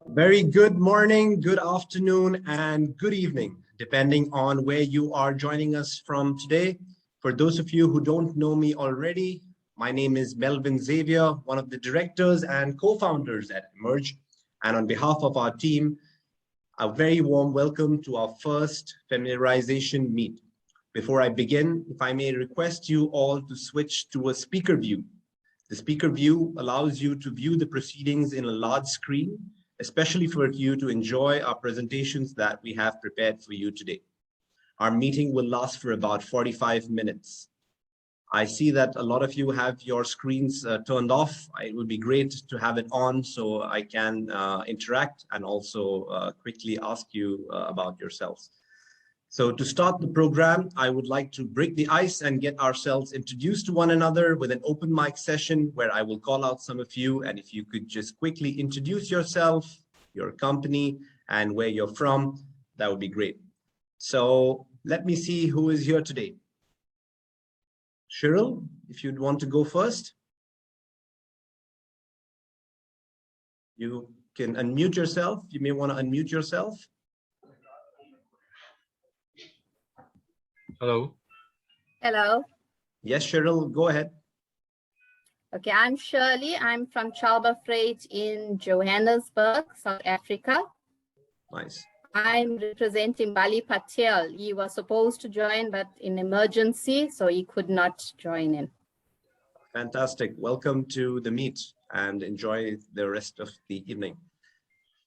Very good morning, good afternoon, and good evening, depending on where you are joining us from today. For those of you who don't know me already, my name is Melvin Xavier, one of the directors and co-founders at Emerge. And on behalf of our team, a very warm welcome to our first familiarization meet. Before I begin, if I may request you all to switch to a speaker view. The speaker view allows you to view the proceedings in a large screen, especially for you to enjoy our presentations that we have prepared for you today. Our meeting will last for about 45 minutes. I see that a lot of you have your screens turned off. It would be great to have it on so I can interact and also quickly ask you about yourselves. So to start the program, I would like to break the ice and get ourselves introduced to one another with an open mic session where I will call out some of you. And if you could just quickly introduce yourself, your company, and where you're from, that would be great. So let me see who is here today. Cheryl, if you'd want to go first. You can unmute yourself. You may want to unmute yourself. Hello. Hello. Yes, Cheryl, go ahead. Okay, I'm Shirley. I'm from Chalba Freight in Johannesburg, South Africa. Nice. I'm representing Bali Patel. He was supposed to join, but in emergency, so he could not join in. Fantastic. Welcome to the meet and enjoy the rest of the evening.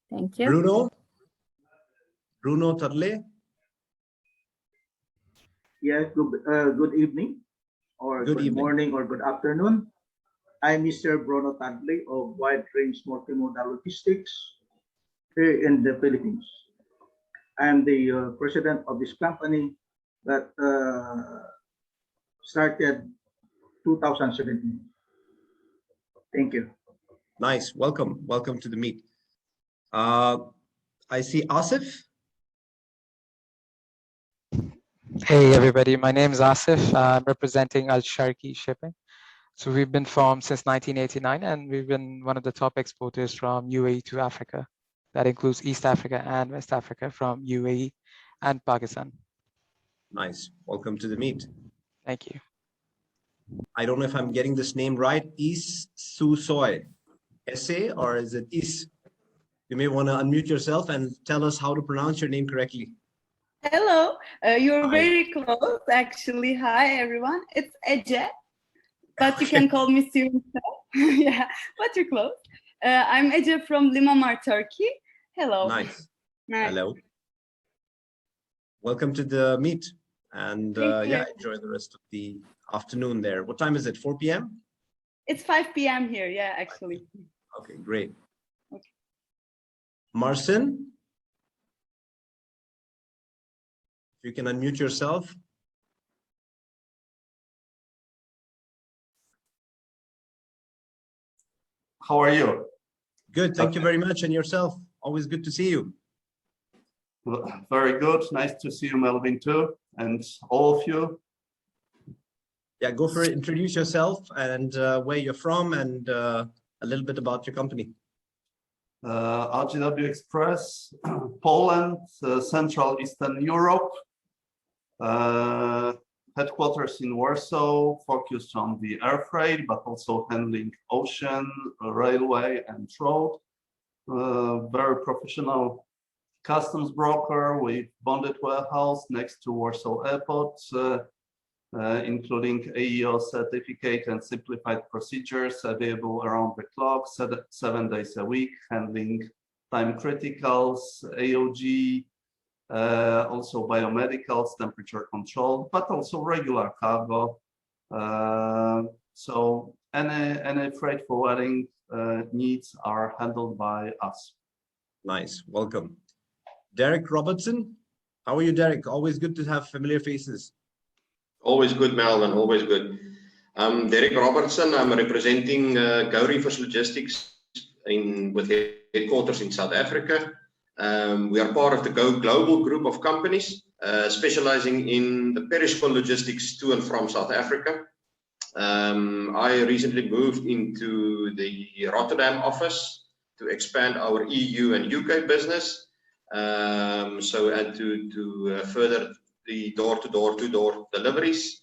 Thank you. Bruno Tadle. Yes, good evening, or good morning, or good afternoon. I'm Mr. Bruno Tadley of Wide Range Multimodal Logistics here in the Philippines. I'm the president of this company that started 2017. Thank you. Nice. Welcome. Welcome to the meet. I see Asif. Hey everybody, my name is Asif. I'm representing Al Sharqi Shipping. So we've been formed since 1989 and we've been one of the top exporters from UAE to Africa. That includes East Africa and West Africa from UAE and Pakistan. Nice. Welcome to the meet. Thank you. I don't know if I'm getting this name right. Is Susoy. SA or is it Is? You may want to unmute yourself and tell us how to pronounce your name correctly. Hello, you're very close actually. Hi everyone, it's Ece, but you can call me Suyun. Yeah, but you're close. I'm Ece from Limamar, Turkey. Hello. Nice. Hello. Welcome to the meet and yeah, enjoy the rest of the afternoon there. What time is it? 4 p.m.? It's 5 p.m. here, yeah, actually. Okay, great. Okay. Marcin? You can unmute yourself. How are you? Good, thank you very much. And yourself? Always good to see you. Very good. Nice to see you, Melvin, too, and all of you. Yeah, go for it. Introduce yourself and where you're from and a little bit about your company. RGW Express, Poland, Central Eastern Europe. Headquarters in Warsaw, focused on the air freight, but also handling ocean, railway, and road. Very professional customs broker with bonded warehouse next to Warsaw Airport, including AEO certificate and simplified procedures available around the clock, 7 days a week, handling time criticals, AOG, also biomedicals, temperature control, but also regular cargo. So any freight forwarding needs are handled by us. Nice, welcome. Derek Robertson, how are you, Derek? Always good to have familiar faces. Always good, Melvin, always good. I'm Derek Robertson. I'm representing Go Reefers Logistics with headquarters in South Africa. We are part of the Go Global group of companies, specializing in the perishable logistics to and from South Africa. I recently moved into the Rotterdam office to expand our EU and UK business. And to further the door-to-door deliveries.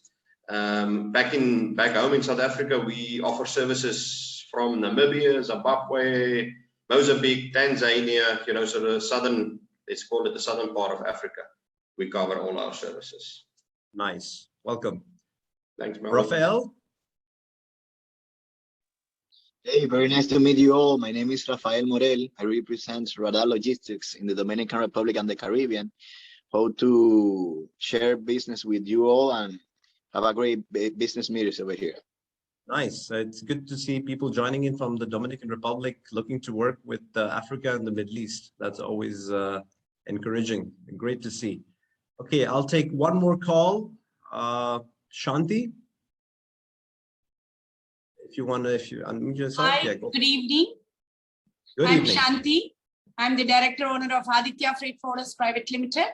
Back home in South Africa, we offer services from Namibia, Zimbabwe, Mozambique, Tanzania, so the southern, let's call it the southern part of Africa. We cover all our services. Nice. Welcome. Thanks, Mel. Rafael? Hey, very nice to meet you all. My name is Rafael Morel. I represent Radar Logistics in the Dominican Republic and the Caribbean. Hope to share business with you all and have a great business meetings over here. Nice. It's good to see people joining in from the Dominican Republic, looking to work with Africa and the Middle East. That's always encouraging and great to see. Okay, I'll take one more call. Shanti? If you unmute yourself. Hi, yeah, go. Good evening. I'm Shanti. I'm the director owner of Aditya Freight Forwarders Private Limited.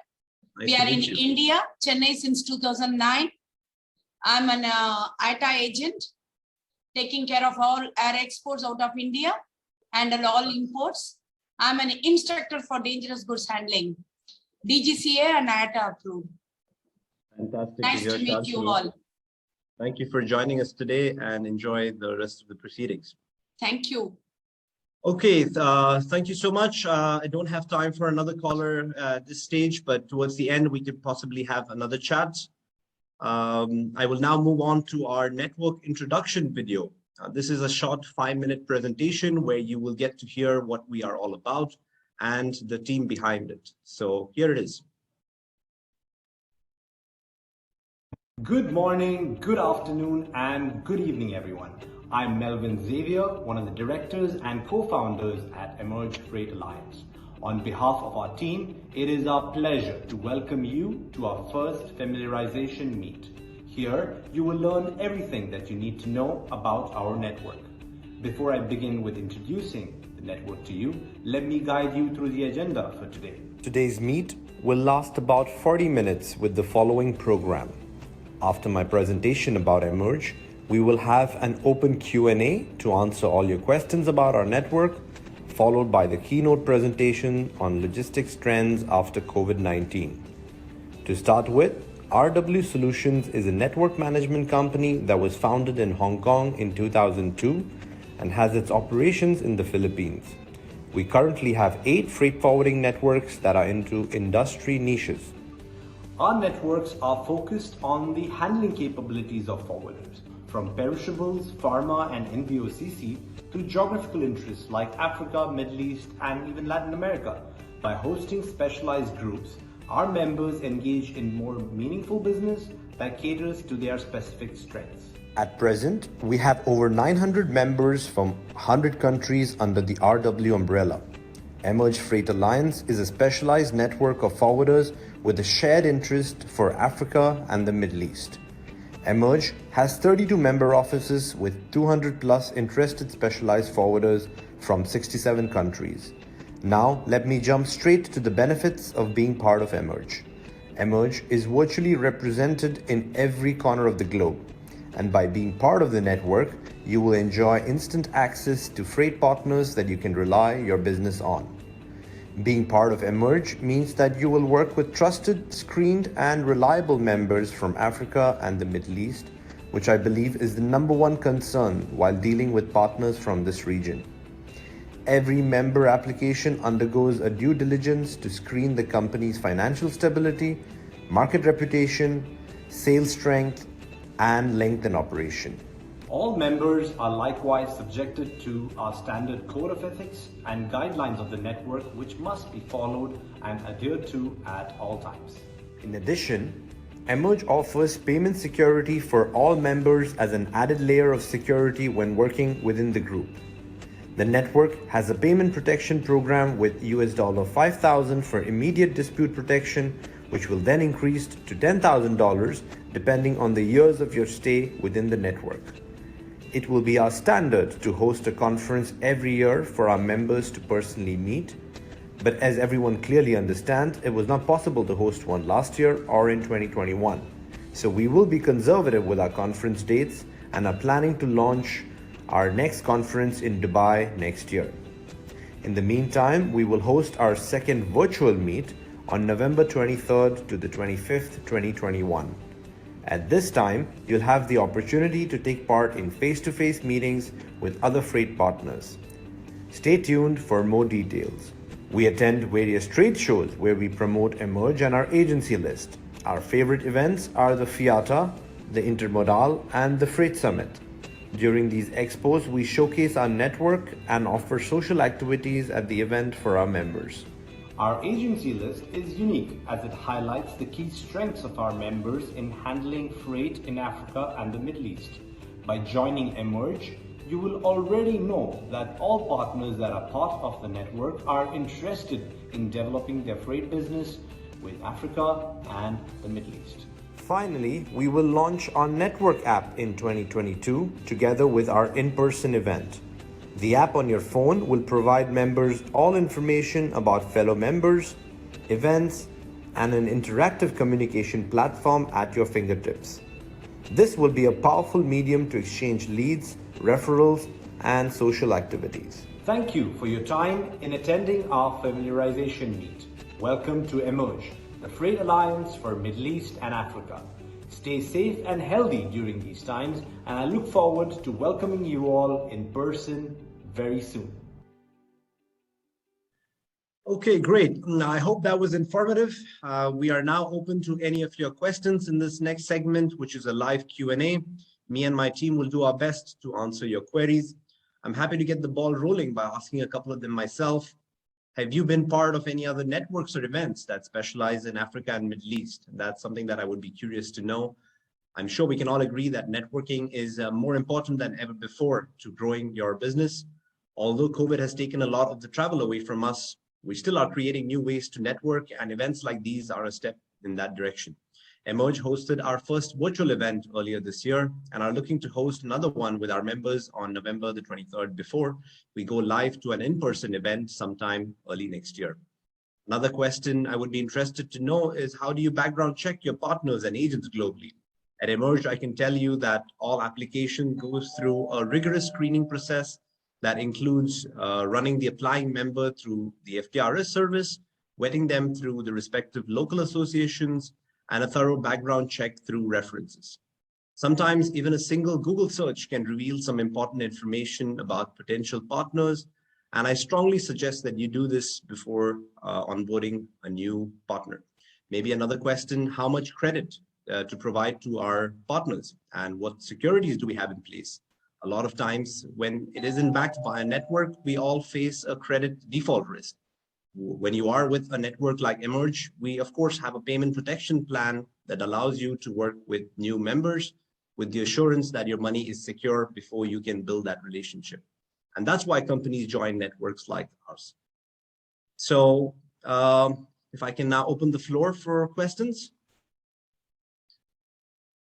Nice we are in India, Chennai since 2009. I'm an ITA agent, taking care of all air exports out of India and all imports. I'm an instructor for dangerous goods handling, DGCA and ITA approved. Fantastic. Nice to meet you all. Thank you for joining us today and enjoy the rest of the proceedings. Thank you. Okay, thank you so much. I don't have time for another caller at this stage, but towards the end, we could possibly have another chat. I will now move on to our network introduction video. This is a short 5-minute presentation where you will get to hear what we are all about and the team behind it. So here it is. Good morning, good afternoon, and good evening, everyone. I'm Melvin Xavier, one of the directors and co-founders at Emerge Freight Alliance. On behalf of our team, it is our pleasure to welcome you to our first familiarization meet. Here, you will learn everything that you need to know about our network. Before I begin with introducing the network to you, let me guide you through the agenda for today. Today's meet will last about 40 minutes with the following program. After my presentation about Emerge, we will have an open Q&A to answer all your questions about our network, followed by the keynote presentation on logistics trends after COVID-19. To start with, RW Solutions is a network management company that was founded in Hong Kong in 2002 and has its operations in the Philippines. We currently have 8 freight forwarding networks that are into industry niches. Our networks are focused on the handling capabilities of forwarders, from perishables, pharma, and NVOCC to geographical interests like Africa, Middle East, and even Latin America. By hosting specialized groups, our members engage in more meaningful business that caters to their specific strengths. At present, we have over 900 members from 100 countries under the RW umbrella. Emerge Freight Alliance is a specialized network of forwarders with a shared interest for Africa and the Middle East. Emerge has 32 member offices with 200 plus interested specialized forwarders from 67 countries. Now, let me jump straight to the benefits of being part of Emerge. Emerge is virtually represented in every corner of the globe. And by being part of the network, you will enjoy instant access to freight partners that you can rely your business on. Being part of Emerge means that you will work with trusted, screened, and reliable members from Africa and the Middle East, which I believe is the #1 concern while dealing with partners from this region. Every member application undergoes a due diligence to screen the company's financial stability, market reputation, sales strength, and length in operation. All members are likewise subjected to our standard code of ethics and guidelines of the network, which must be followed and adhered to at all times. In addition, Emerge offers payment security for all members as an added layer of security when working within the group. The network has a payment protection program with $5,000 for immediate dispute protection, which will then increase to $10,000 depending on the years of your stay within the network. It will be our standard to host a conference every year for our members to personally meet, but as everyone clearly understands, it was not possible to host one last year or in 2021. So we will be conservative with our conference dates and are planning to launch our next conference in Dubai next year. In the meantime, we will host our second virtual meet on November 23rd to the 25th, 2021. At this time, you'll have the opportunity to take part in face-to-face meetings with other freight partners. Stay tuned for more details. We attend various trade shows where we promote Emerge and our agency list. Our favorite events are the FIATA, the Intermodal, and the Freight Summit. During these expos, we showcase our network and offer social activities at the event for our members. Our agency list is unique as it highlights the key strengths of our members in handling freight in Africa and the Middle East. By joining Emerge, you will already know that all partners that are part of the network are interested in developing their freight business with Africa and the Middle East. Finally, we will launch our network app in 2022 together with our in-person event. The app on your phone will provide members all information about fellow members, events, and an interactive communication platform at your fingertips. This will be a powerful medium to exchange leads, referrals, and social activities. Thank you for your time in attending our familiarization meet. Welcome to Emerge, the Freight Alliance for Middle East and Africa. Stay safe and healthy during these times, and I look forward to welcoming you all in person very soon. Okay, great. I hope that was informative. We are now open to any of your questions in this next segment, which is a live Q&A. Me and my team will do our best to answer your queries. I'm happy to get the ball rolling by asking a couple of them myself. Have you been part of any other networks or events that specialize in Africa and Middle East? That's something that I would be curious to know. I'm sure we can all agree that networking is more important than ever before to growing your business. Although COVID has taken a lot of the travel away from us, we still are creating new ways to network, and events like these are a step in that direction. Emerge hosted our first virtual event earlier this year and are looking to host another one with our members on November the 23rd before we go live to an in-person event sometime early next year. Another question I would be interested to know is, how do you background check your partners and agents globally? At Emerge, I can tell you that all application goes through a rigorous screening process that includes running the applying member through the FTRS service, vetting them through the respective local associations, and a thorough background check through references. Sometimes even a single Google search can reveal some important information about potential partners, and I strongly suggest that you do this before onboarding a new partner. Maybe another question, how much credit to provide to our partners, and what securities do we have in place? A lot of times when it isn't backed by a network, we all face a credit default risk. When you are with a network like Emerge, we of course have a payment protection plan that allows you to work with new members with the assurance that your money is secure before you can build that relationship. And that's why companies join networks like ours. So if I can now open the floor for questions.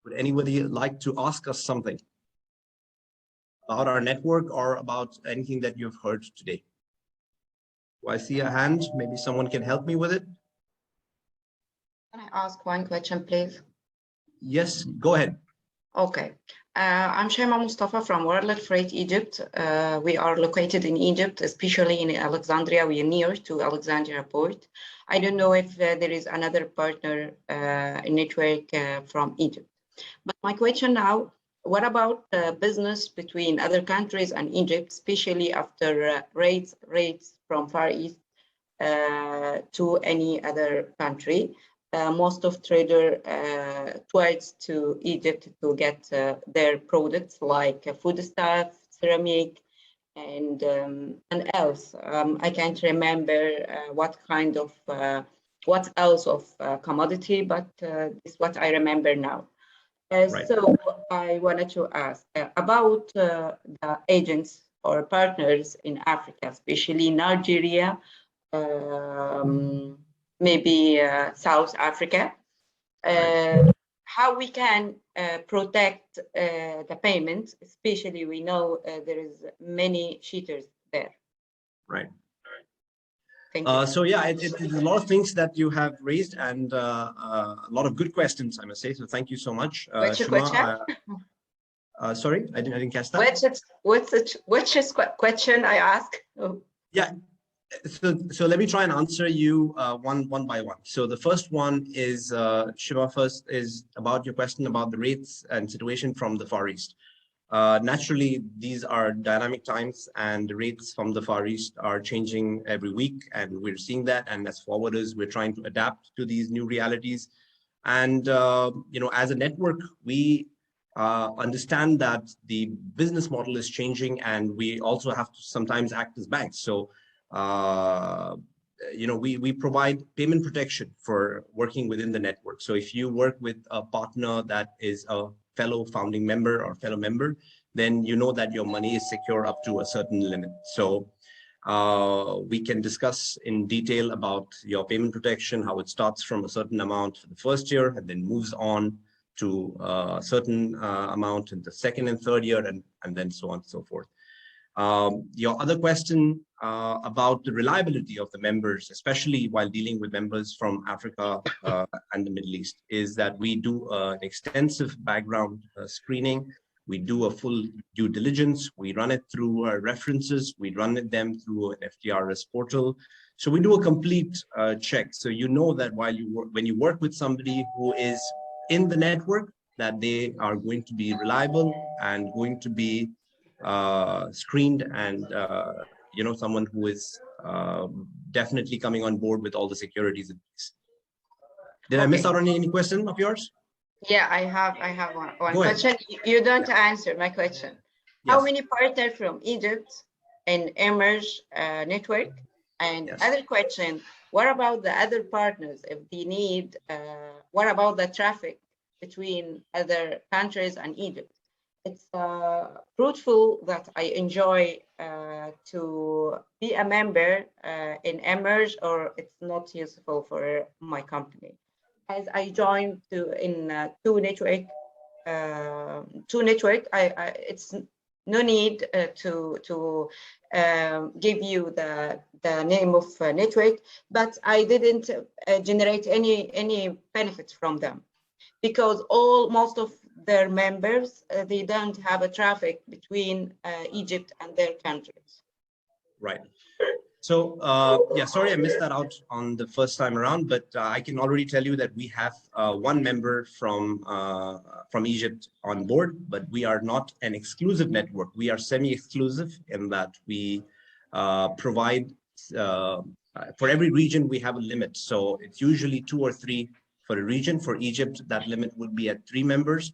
Would anybody like to ask us something about our network or about anything that you've heard today? Do I see a hand? Maybe someone can help me with it. Can I ask one question, please? Yes, go ahead. Okay. I'm Shema Mustafa from World Freight Egypt. We are located in Egypt, especially in Alexandria. We are near to Alexandria port. I don't know if there is another partner network from Egypt. But my question now, what about business between other countries and Egypt, especially after rates from Far East to any other country? Most of traders towards to Egypt to get their products like foodstuff, ceramic, and else. I can't remember what else of commodity, but this is what I remember now. Right. So I wanted to ask about the agents or partners in Africa, especially Nigeria, maybe South Africa, how we can protect the payments, especially we know there is many cheaters there. Right. Thank you. So yeah, it's a lot of things that you have raised, and a lot of good questions, I must say. So thank you so much. Which Shema, sorry, I didn't catch that. Which is question I ask? Oh. Yeah, So let me try and answer you one by one. So the first one is, Shiva, first is about your question about the rates and situation from the Far East. Naturally, these are dynamic times and the rates from the Far East are changing every week, and we're seeing that. And as forwarders, we're trying to adapt to these new realities. And, as a network, we understand that the business model is changing, and we also have to sometimes act as banks. So, we provide payment protection for working within the network. So if you work with a partner that is a fellow founding member or fellow member, then you know that your money is secure up to a certain limit. So we can discuss in detail about your payment protection, how it starts from a certain amount for the first year and then moves on to a certain amount in the second and third year, and then so on and so forth. Your other question about the reliability of the members, especially while dealing with members from Africa and the Middle East, is that we do an extensive background screening. We do a full due diligence. We run it through references. We run them through an FTRS portal. So we do a complete check. So you know that when you work with somebody who is in the network, that they are going to be reliable and going to be screened, and someone who is definitely coming on board with all the securities in place. Did I miss out on any question of yours? Yeah, I have one question. You don't answer my question. Yes. How many partners from Egypt and Emerge network? And yes. Other question, what about the other partners if they need, what about the traffic between other countries and Egypt? It's fruitful that I enjoy to be a member in Emerge, or it's not useful for my company. As I joined in two network, it's no need to give you the name of network, but I didn't generate any benefits from them, because most of their members, they don't have a traffic between Egypt and their countries. Right. So, sorry, I missed that out on the first time around, but I can already tell you that we have one member from Egypt on board, but we are not an exclusive network. We are semi-exclusive in that we provide, for every region, we have a limit. So it's usually 2 or 3 for a region. For Egypt, that limit would be at 3 members.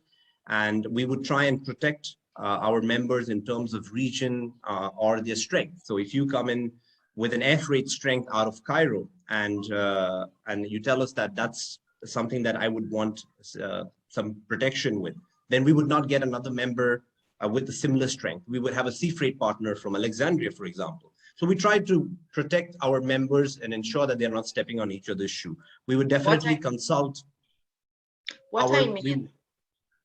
And we would try and protect our members in terms of region or their strength. So if you come in with an air freight strength out of Cairo, and you tell us that that's something that I would want some protection with, then we would not get another member with a similar strength. We would have a sea freight partner from Alexandria, for example. So we try to protect our members and ensure that they're not stepping on each other's shoe. We would definitely consult.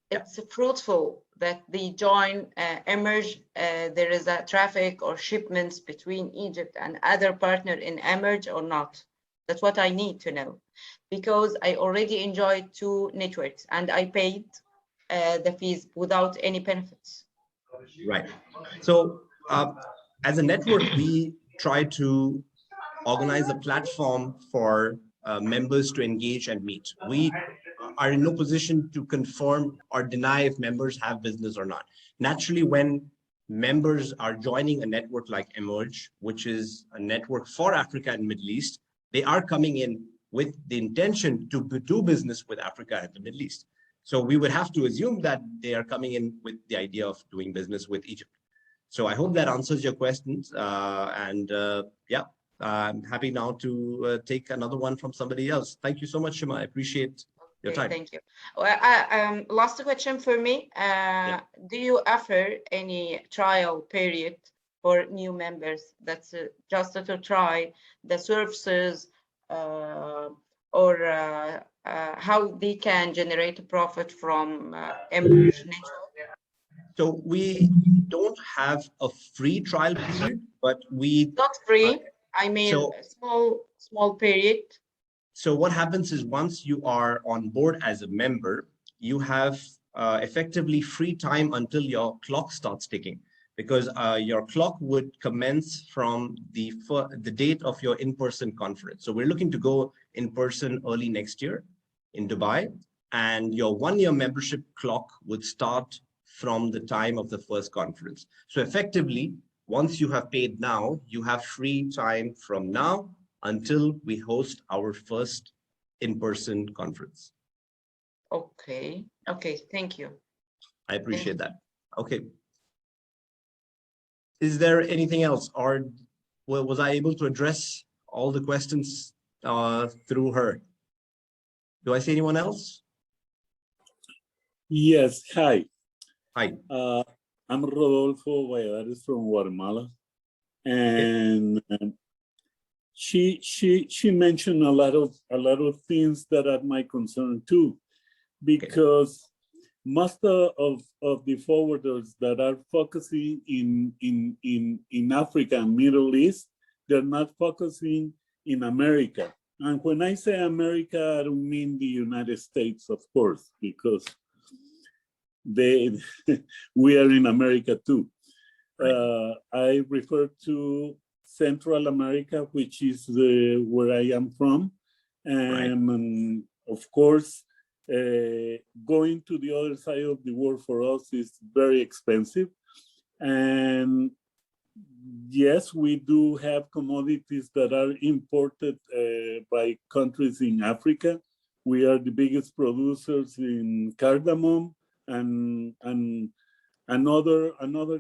It's fruitful that they join Emerge. There is a traffic or shipments between Egypt and other partner in Emerge or not. That's what I need to know, because I already enjoyed 2 networks and I paid the fees without any benefits. Right. So as a network, we try to organize a platform for members to engage and meet. We are in no position to confirm or deny if members have business or not. Naturally, when members are joining a network like Emerge, which is a network for Africa and Middle East, they are coming in with the intention to do business with Africa and the Middle East. So we would have to assume that they are coming in with the idea of doing business with Egypt. So I hope that answers your questions. I'm happy now to take another one from somebody else. Thank you so much, Shima. I appreciate your time. Thank you. Well, last question for me. Do you offer any trial period for new members? That's just to try the services or how they can generate a profit from Emerge Network? So we don't have a free trial period, but we... Not free. I mean, so, small period. So what happens is, once you are on board as a member, you have effectively free time until your clock starts ticking. because your clock would commence from the date of your in-person conference. So we're looking to go in person early next year in Dubai, and your 1-year membership clock would start from the time of the first conference. So effectively, once you have paid now, you have free time from now until we host our first in-person conference. Okay. Okay. Thank you. I appreciate that. Okay. Is there anything else, or was I able to address all the questions through her? Do I see anyone else? Yes. Hi. Hi. I'm Rodolfo Valladares from Guatemala, and she mentioned a lot of things that are my concern too, because most of the forwarders that are focusing in Africa and Middle East, they're not focusing in America. And when I say America, I don't mean the United States, of course, because we are in America too. Right. I refer to Central America, which is where I am from. And right. Of course, going to the other side of the world for us is very expensive. And yes, we do have commodities that are imported by countries in Africa. We are the biggest producers in cardamom and other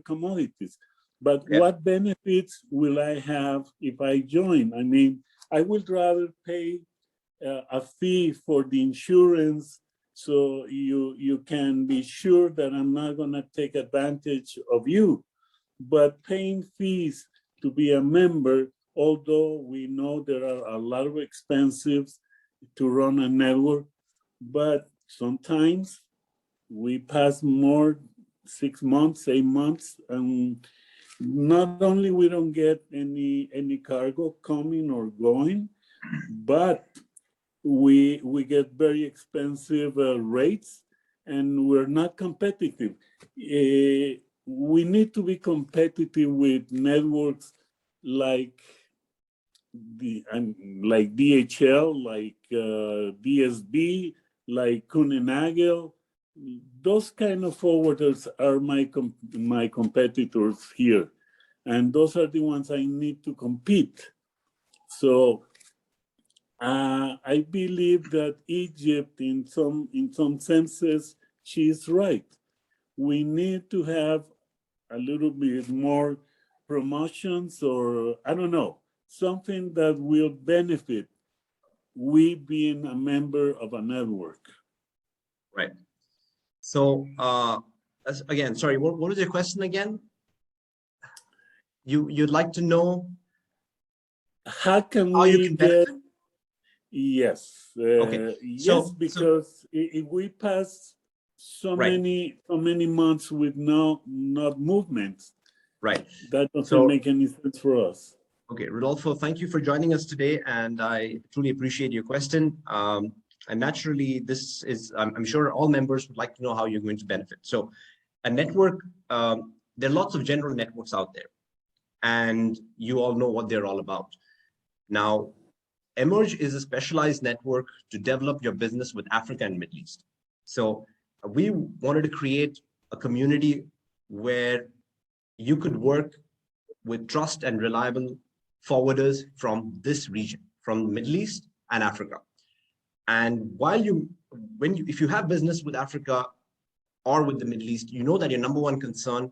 commodities. But what benefits will I have if I join? I mean, I would rather pay a fee for the insurance, so you can be sure that I'm not going to take advantage of you. But paying fees to be a member, although we know there are a lot of expenses to run a network, but sometimes we pass more 6 months, 8 months, and not only we don't get any cargo coming or going, but we get very expensive rates, and we're not competitive. We need to be competitive with networks like DHL, like DSB, like Kuehne+Nagel. Those kind of forwarders are my competitors here, and those are the ones I need to compete. So I believe that Egypt, in some senses, she's right. We need to have a little bit more promotions, or I don't know, something that will benefit we being a member of a network. Right. So again, sorry, what was your question again? You'd like to know how we get? Yes. Okay. Yes, because if we pass so many months with not movement, right, that doesn't make any sense for us. Okay, Rodolfo, thank you for joining us today, and I truly appreciate your question. And naturally, this is, I'm sure all members would like to know how you're going to benefit. So a network, there are lots of general networks out there, and you all know what they're all about. Now, Emerge is a specialized network to develop your business with Africa and Middle East. So we wanted to create a community where you could work with trust and reliable forwarders from this region, from the Middle East and Africa. And if you have business with Africa or with the Middle East, you know that your number one concern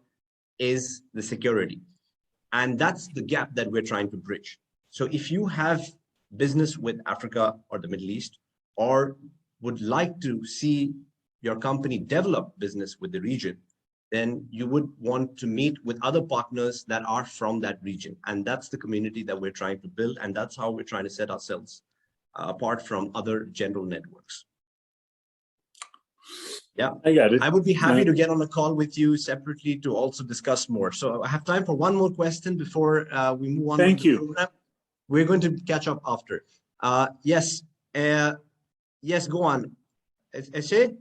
is the security. And that's the gap that we're trying to bridge. So if you have business with Africa or the Middle East, or would like to see your company develop business with the region, then you would want to meet with other partners that are from that region. And that's the community that we're trying to build. And that's how we're trying to set ourselves apart from other general networks. Yeah, I got it. I would be happy to get on a call with you separately to also discuss more. So I have time for one more question before we move on. Thank you. Program. We're going to catch up after. Yes, yes, go on. Eche?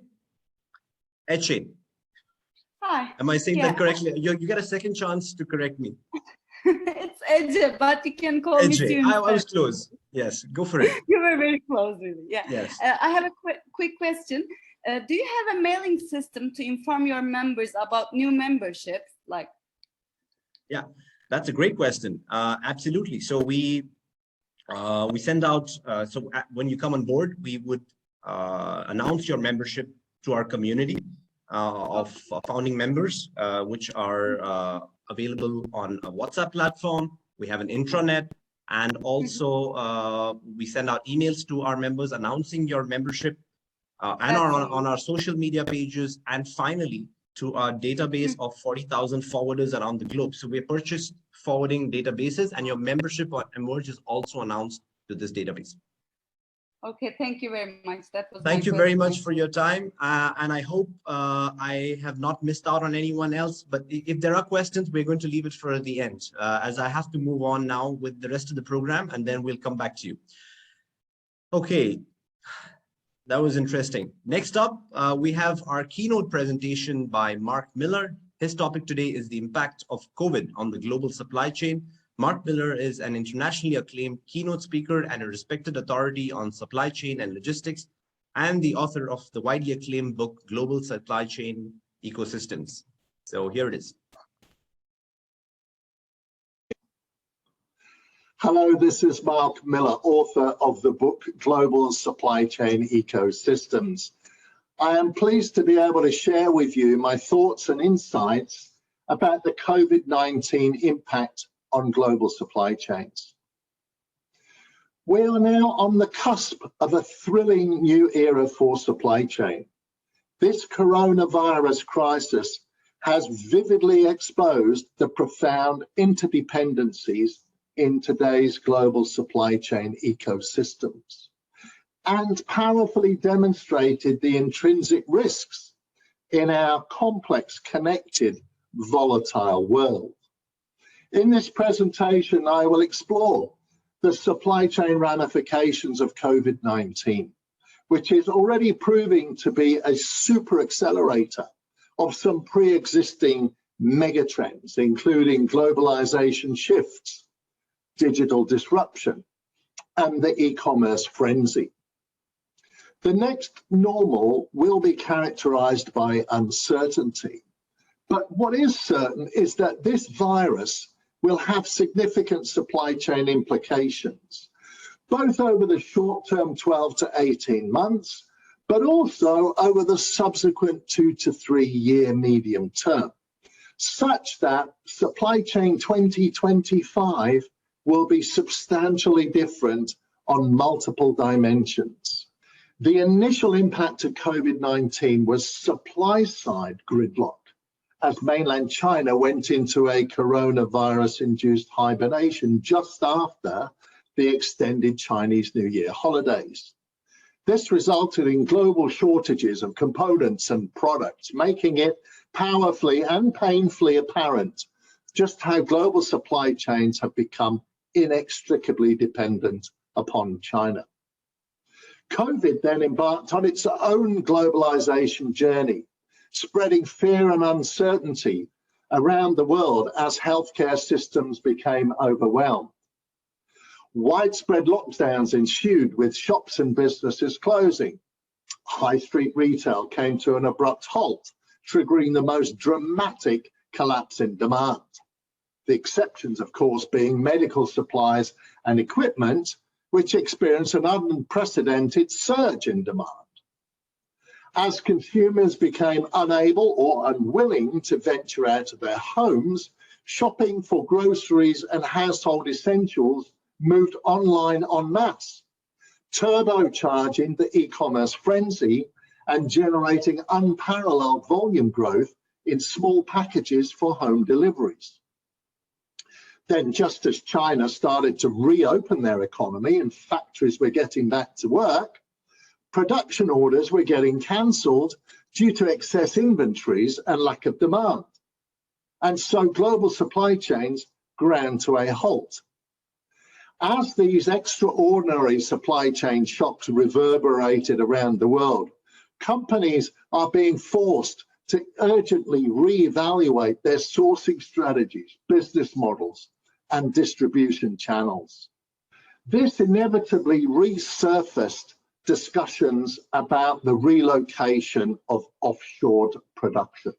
Hi. Am I saying Yeah. that correctly? You get a second chance to correct me. It's Ece, but you can call me AJ, soon. I was close. Yes, go for it. You were very close, really. Yeah. Yes. I have a quick question. Do you have a mailing system to inform your members about new memberships? Like, yeah, that's a great question. Absolutely. So we send out. When you come on board, we would announce your membership to our community of founding members, which are available on a WhatsApp platform. We have an intranet, and also we send out emails to our members announcing your membership, and on our social media pages, and finally to our database of 40,000 forwarders around the globe. So we purchased forwarding databases, and your membership on Emerge is also announced to this database. okay, thank you very much. That was. Thank you very much for your time, and I hope I have not missed out on anyone else. But if there are questions, we're going to leave it for the end, as I have to move on now with the rest of the program, and then we'll come back to you. Okay. That was interesting. Next up, we have our keynote presentation by Mark Miller. His topic today is the impact of COVID on the global supply chain. Mark Miller is an internationally acclaimed keynote speaker and a respected authority on supply chain and logistics, and the author of the widely acclaimed book, Global Supply Chain Ecosystems. So here it is. Hello, this is Mark Miller, author of the book Global Supply Chain Ecosystems. I am pleased to be able to share with you my thoughts and insights about the COVID-19 impact on global supply chains. We are now on the cusp of a thrilling new era for supply chain. This coronavirus crisis has vividly exposed the profound interdependencies in today's global supply chain ecosystems, and powerfully demonstrated the intrinsic risks in our complex, connected, volatile world. In this presentation, I will explore the supply chain ramifications of COVID-19, which is already proving to be a super accelerator of some pre-existing megatrends, including globalization shifts, digital disruption, and the e-commerce frenzy. The next normal will be characterized by uncertainty. But what is certain is that this virus will have significant supply chain implications, both over the short term 12 to 18 months, but also over the subsequent 2 to 3 year medium term, such that supply chain 2025 will be substantially different on multiple dimensions. The initial impact of COVID-19 was supply-side gridlock, as mainland China went into a coronavirus-induced hibernation just after the extended Chinese New Year holidays. This resulted in global shortages of components and products, making it powerfully and painfully apparent just how global supply chains have become inextricably dependent upon China. COVID then embarked on its own globalization journey, spreading fear and uncertainty around the world as healthcare systems became overwhelmed. Widespread lockdowns ensued, with shops and businesses closing. High street retail came to an abrupt halt, triggering the most dramatic collapse in demand. The exceptions, of course, being medical supplies and equipment, which experienced an unprecedented surge in demand. As consumers became unable or unwilling to venture out of their homes, shopping for groceries and household essentials moved online en masse, turbocharging the e-commerce frenzy and generating unparalleled volume growth in small packages for home deliveries. Then, just as China started to reopen their economy and factories were getting back to work, production orders were getting cancelled due to excess inventories and lack of demand. And so global supply chains ground to a halt. As these extraordinary supply chain shocks reverberated around the world, companies are being forced to urgently reevaluate their sourcing strategies, business models, and distribution channels. This inevitably resurfaced discussions about the relocation of offshore production.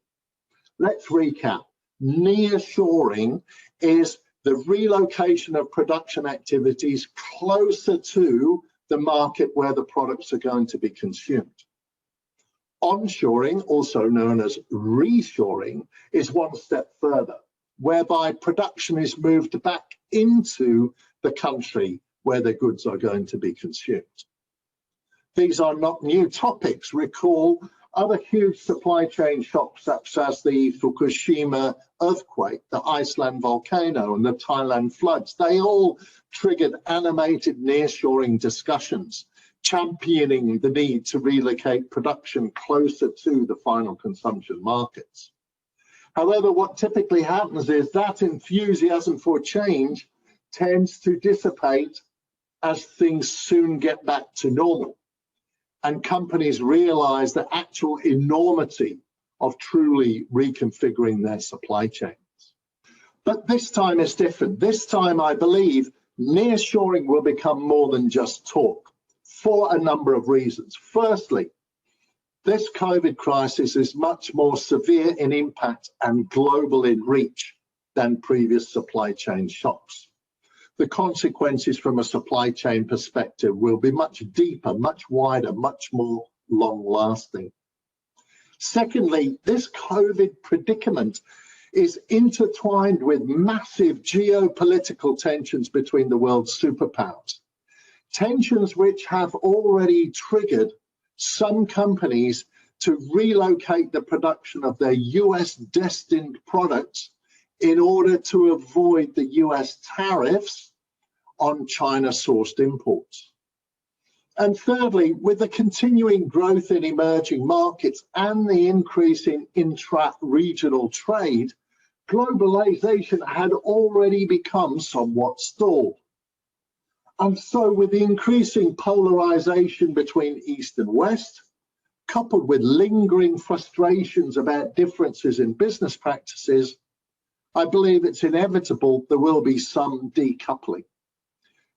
Let's recap. Nearshoring is the relocation of production activities closer to the market where the products are going to be consumed. Onshoring, also known as reshoring, is one step further, whereby production is moved back into the country where the goods are going to be consumed. These are not new topics. Recall other huge supply chain shocks such as the Fukushima earthquake, the Iceland volcano, and the Thailand floods. They all triggered animated nearshoring discussions, championing the need to relocate production closer to the final consumption markets. However, what typically happens is that enthusiasm for change tends to dissipate as things soon get back to normal, and companies realize the actual enormity of truly reconfiguring their supply chains. But this time is different. This time, I believe, nearshoring will become more than just talk for a number of reasons. Firstly, this COVID crisis is much more severe in impact and global in reach than previous supply chain shocks. The consequences from a supply chain perspective will be much deeper, much wider, much more long-lasting. Secondly, this COVID predicament is intertwined with massive geopolitical tensions between the world's superpowers. Tensions which have already triggered some companies to relocate the production of their US-destined products in order to avoid the US tariffs on China-sourced imports. And thirdly, with the continuing growth in emerging markets and the increase in intra-regional trade, globalization had already become somewhat stalled. And so with the increasing polarization between East and West, coupled with lingering frustrations about differences in business practices, I believe it's inevitable there will be some decoupling,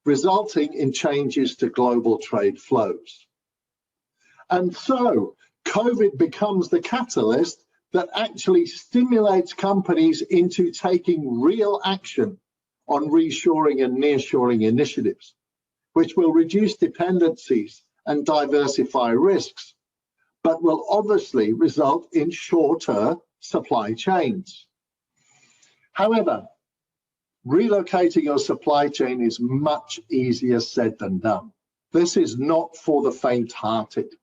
resulting in changes to global trade flows. And so COVID becomes the catalyst that actually stimulates companies into taking real action on reshoring and nearshoring initiatives, which will reduce dependencies and diversify risks, but will obviously result in shorter supply chains. However, relocating your supply chain is much easier said than done. This is not for the faint-hearted.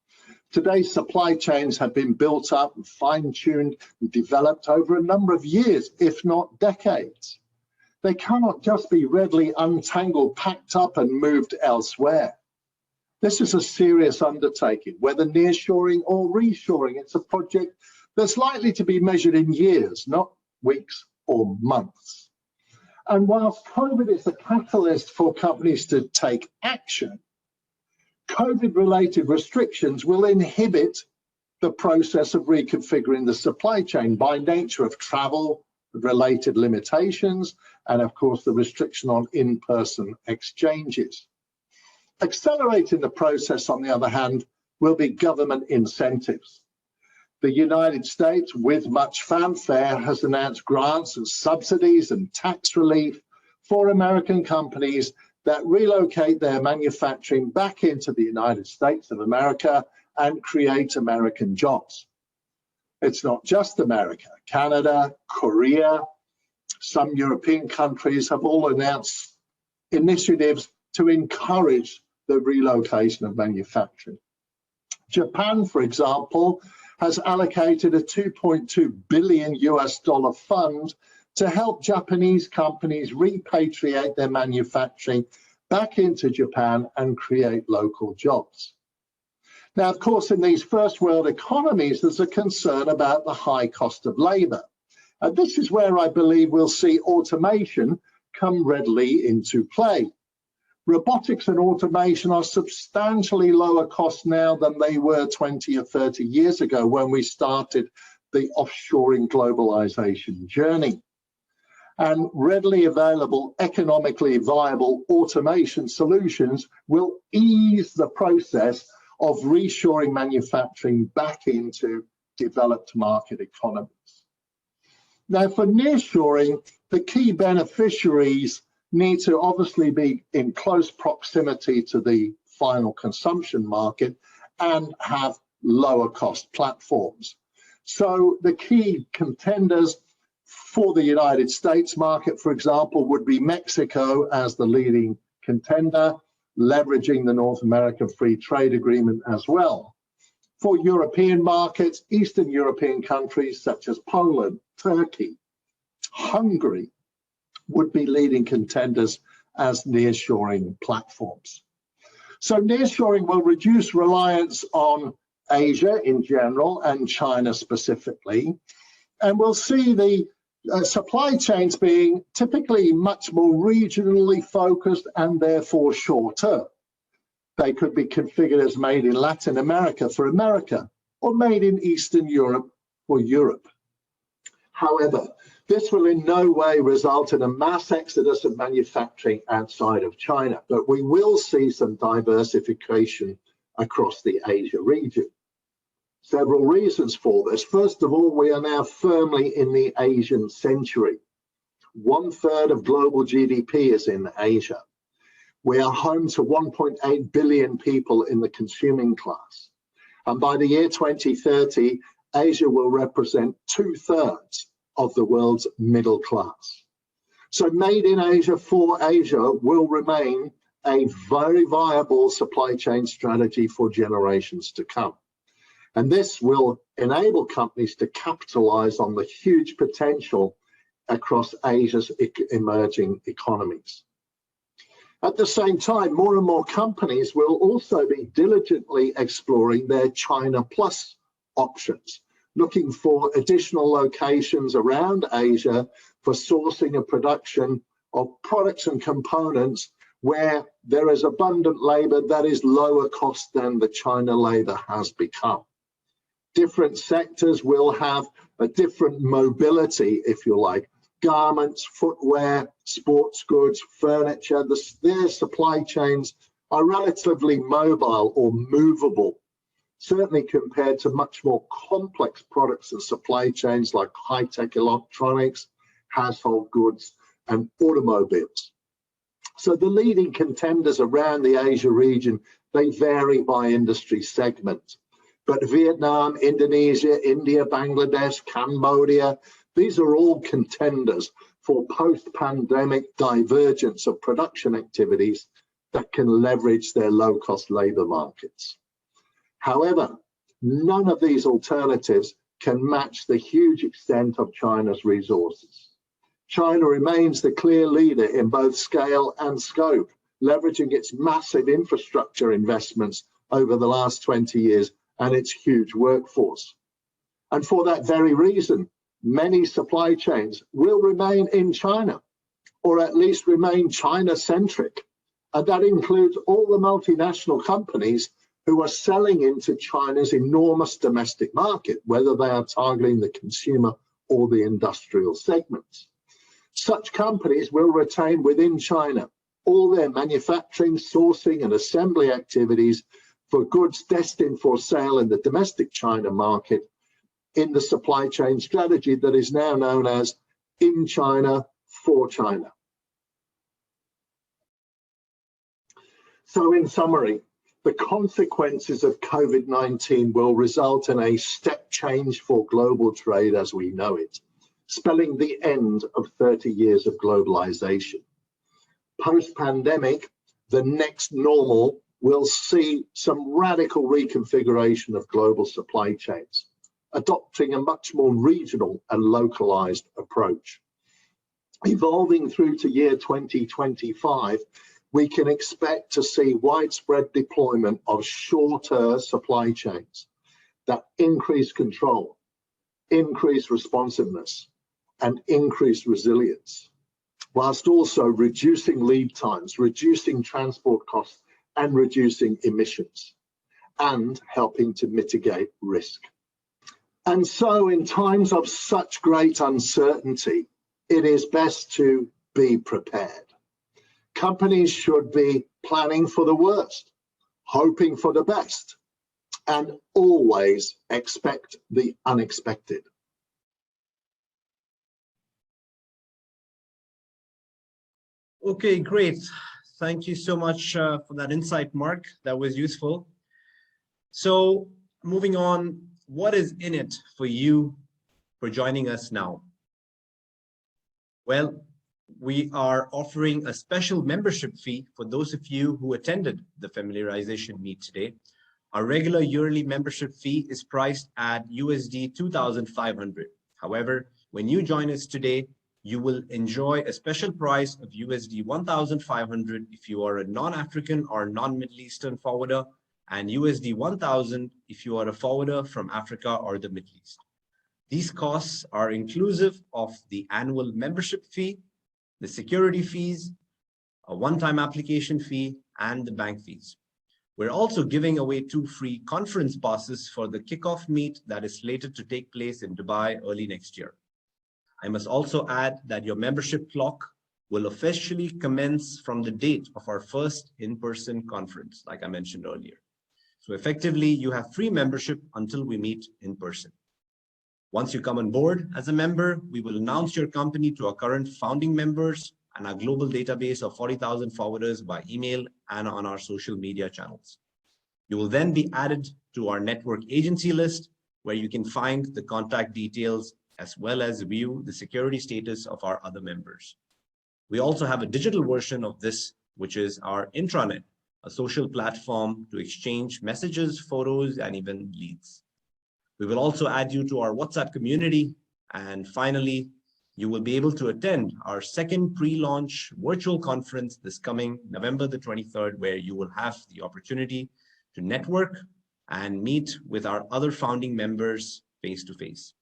Today's supply chains have been built up and fine-tuned and developed over a number of years, if not decades. They cannot just be readily untangled, packed up and moved elsewhere. This is a serious undertaking, whether nearshoring or reshoring. It's a project that's likely to be measured in years, not weeks or months. And whilst COVID is a catalyst for companies to take action, COVID-related restrictions will inhibit the process of reconfiguring the supply chain by nature of travel, related limitations, and of course the restriction on in-person exchanges. Accelerating the process, on the other hand, will be government incentives. The United States, with much fanfare, has announced grants and subsidies and tax relief for American companies that relocate their manufacturing back into the United States of America and create American jobs. It's not just America. Canada, Korea, some European countries have all announced initiatives to encourage the relocation of manufacturing. Japan, for example, has allocated a $2.2 billion fund to help Japanese companies repatriate their manufacturing back into Japan and create local jobs. Now, of course, in these first world economies, there's a concern about the high cost of labor. And this is where I believe we'll see automation come readily into play. Robotics and automation are substantially lower cost now than they were 20 or 30 years ago when we started the offshoring globalization journey. And readily available, economically viable automation solutions will ease the process of reshoring manufacturing back into developed market economies. Now, for nearshoring, the key beneficiaries need to obviously be in close proximity to the final consumption market and have lower cost platforms. So the key contenders for the United States market, for example, would be Mexico as the leading contender, leveraging the North American Free Trade Agreement as well. For European markets, Eastern European countries such as Poland, Turkey, Hungary would be leading contenders as nearshoring platforms. So nearshoring will reduce reliance on Asia in general and China specifically, and we'll see the supply chains being typically much more regionally focused and therefore shorter. They could be configured as made in Latin America for America or made in Eastern Europe for Europe. However, this will in no way result in a mass exodus of manufacturing outside of China, but we will see some diversification across the Asia region. Several reasons for this. First of all, we are now firmly in the Asian century. 1/3 of global GDP is in Asia. We are home to 1.8 billion people in the consuming class. And by the year 2030, Asia will represent 2/3 of the world's middle class. So made in Asia for Asia will remain a very viable supply chain strategy for generations to come. And this will enable companies to capitalize on the huge potential across Asia's emerging economies. At the same time, more and more companies will also be diligently exploring their China Plus options, looking for additional locations around Asia for sourcing and production of products and components where there is abundant labor that is lower cost than the China labor has become. Different sectors will have a different mobility, if you like. Garments, footwear, sports goods, furniture, their supply chains are relatively mobile or movable, certainly compared to much more complex products and supply chains like high-tech electronics, household goods, and automobiles. So the leading contenders around the Asia region, they vary by industry segment. But Vietnam, Indonesia, India, Bangladesh, Cambodia, these are all contenders for post-pandemic divergence of production activities that can leverage their low-cost labor markets. However, none of these alternatives can match the huge extent of China's resources. China remains the clear leader in both scale and scope, leveraging its massive infrastructure investments over the last 20 years and its huge workforce. And for that very reason, many supply chains will remain in China, or at least remain China-centric. And that includes all the multinational companies who are selling into China's enormous domestic market, whether they are targeting the consumer or the industrial segments. Such companies will retain within China all their manufacturing, sourcing, and assembly activities for goods destined for sale in the domestic China market in the supply chain strategy that is now known as in China for China. So in summary, the consequences of COVID-19 will result in a step change for global trade as we know it, spelling the end of 30 years of globalization. Post-pandemic, the next normal will see some radical reconfiguration of global supply chains, adopting a much more regional and localized approach. Evolving through to year 2025, we can expect to see widespread deployment of shorter supply chains that increase control, increase responsiveness, and increase resilience, whilst also reducing lead times, reducing transport costs, and reducing emissions, and helping to mitigate risk. And so in times of such great uncertainty, it is best to be prepared. Companies should be planning for the worst, hoping for the best, and always expect the unexpected. Okay, great. Thank you so much for that insight, Mark. That was useful. So moving on, what is in it for you for joining us now? Well, we are offering a special membership fee for those of you who attended the familiarization meet today. Our regular yearly membership fee is priced at USD 2,500. However, when you join us today, you will enjoy a special price of USD 1,500 if you are a non-African or non-Middle Eastern forwarder, and USD 1,000 if you are a forwarder from Africa or the Middle East. These costs are inclusive of the annual membership fee, the security fees, a one-time application fee, and the bank fees. We're also giving away 2 free conference passes for the kickoff meet that is slated to take place in Dubai early next year. I must also add that your membership clock will officially commence from the date of our first in-person conference, like I mentioned earlier. So effectively, you have free membership until we meet in person. Once you come on board as a member, we will announce your company to our current founding members and our global database of 40,000 forwarders by email and on our social media channels. You will then be added to our network agency list, where you can find the contact details as well as view the security status of our other members. We also have a digital version of this, which is our intranet, a social platform to exchange messages, photos, and even leads. We will also add you to our WhatsApp community. And finally, you will be able to attend our second pre-launch virtual conference this coming November the 23rd, where you will have the opportunity to network and meet with our other founding members face-to-face.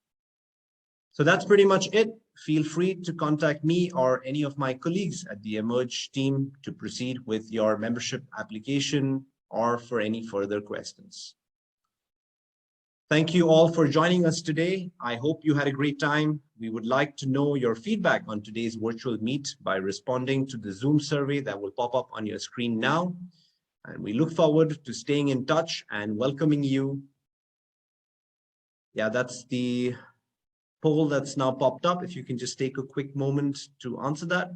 So that's pretty much it. Feel free to contact me or any of my colleagues at the Emerge team to proceed with your membership application or for any further questions. Thank you all for joining us today. I hope you had a great time. We would like to know your feedback on today's virtual meet by responding to the Zoom survey that will pop up on your screen now. And we look forward to staying in touch and welcoming you. Yeah, that's the poll that's now popped up. If you can just take a quick moment to answer that.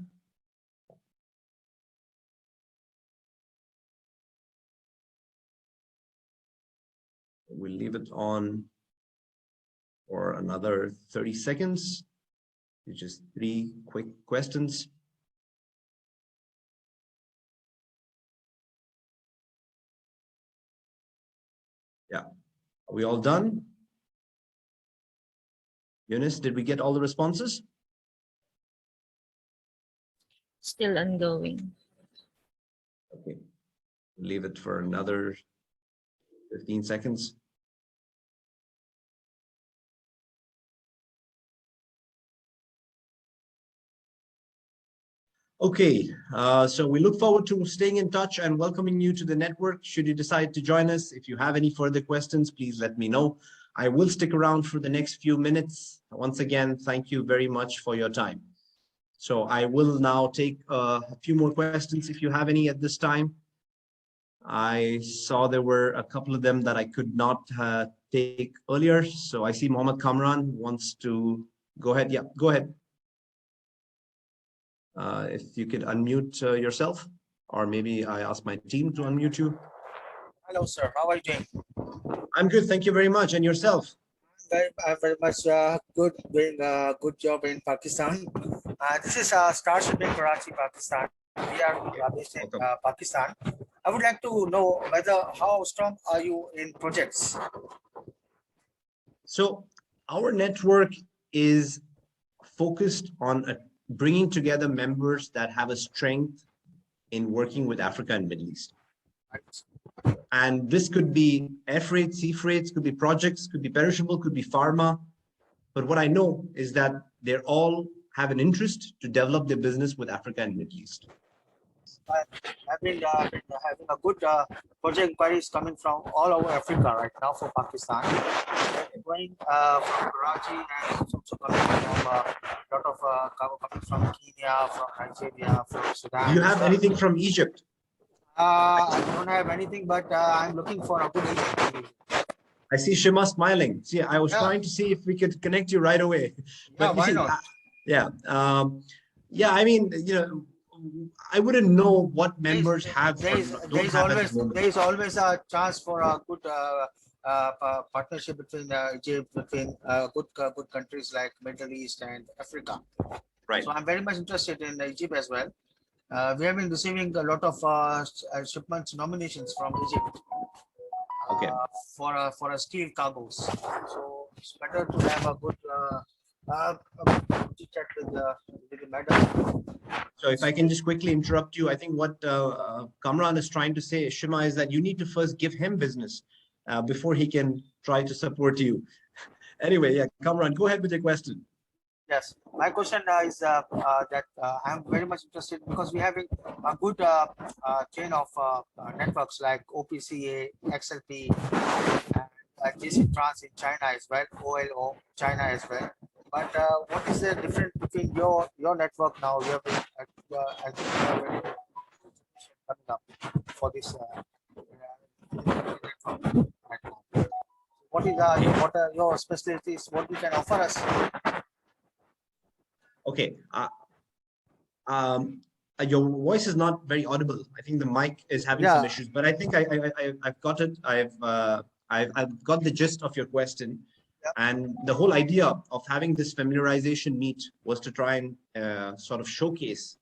We'll leave it on for another 30 seconds. It's just 3 quick questions. Yeah, are we all done? Eunice, did we get all the responses? Still ongoing. Okay, leave it for another 15 seconds. Okay, so we look forward to staying in touch and welcoming you to the network. Should you decide to join us, if you have any further questions, please let me know. I will stick around for the next few minutes. Once again, thank you very much for your time. So I will now take a few more questions if you have any at this time. I saw there were a couple of them that I could not take earlier. So I see Mohammed Kamran wants to go ahead. Yeah, go ahead. If you could unmute yourself, or maybe I ask my team to unmute you. Hello, sir. How are you doing? I'm good. Thank you very much. And yourself? Very much good, doing a good job in Pakistan. This is Starship in Karachi, Pakistan. We are based in Pakistan. I would like to know how strong are you in projects? So our network is focused on bringing together members that have a strength in working with Africa and Middle East. And this could be air freight, sea freights, could be projects, could be perishable, could be pharma. But what I know is that they all have an interest to develop their business with Africa and Middle East. I've been having a good project inquiries coming from all over Africa right now for Pakistan. They're going from Karachi and it's also coming from a lot of coming from Kenya, from Nigeria, from Sudan. Do you have anything from Egypt? I don't have anything, but I'm looking for a good agent. I see Shima smiling. See, I was Yeah. trying to see if we could connect you right away. Yeah, why not? Yeah. Yeah, I mean, you know, I wouldn't know what members have or don't have at the moment. There is always a chance for a good partnership between Egypt, between good countries like Middle East and Africa. Right. So I'm very much interested in Egypt as well. We have been receiving a lot of shipments nominations from Egypt. Okay. For a steel cargoes. So it's better to have a good chat with the madam. So if I can just quickly interrupt you, I think what Kamran is trying to say, Shima, is that you need to first give him business before he can try to support you. Anyway, yeah, Kamran, go ahead with your question. Yes, my question is that I'm very much interested because we have a good chain of networks like OPCA, XLP, and GC Trans in China as well, OLO China as well. But what is the difference between your network now? You have been coming up for this network right now. What are your specialties? What you can offer us? Okay. Your voice is not very audible. I think the mic is having some issues, but I think I've got it. I've got the gist of your question. And the whole idea of having this familiarization meet was to try and sort of showcase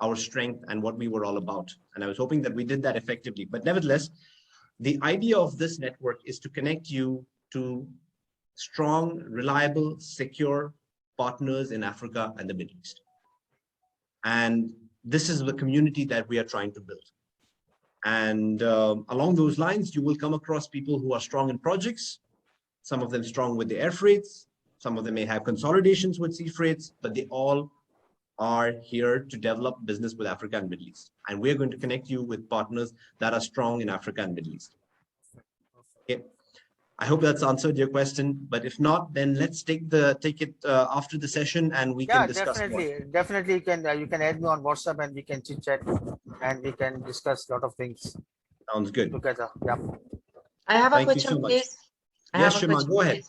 our strength and what we were all about. And I was hoping that we did that effectively. But nevertheless, the idea of this network is to connect you to strong, reliable, secure partners in Africa and the Middle East. And this is the community that we are trying to build. And along those lines, you will come across people who are strong in projects, some of them strong with the air freights, some of them may have consolidations with sea freights, but they all are here to develop business with Africa and Middle East. And we're going to connect you with partners that are strong in Africa and Middle East. Okay. I hope that's answered your question, but if not, then let's take it after the session and we can discuss more. Definitely you can add me on WhatsApp and we can chit chat and we can discuss a lot of things. Sounds good. Together. Yeah. I have a question, please. Yes, Shima, go ahead.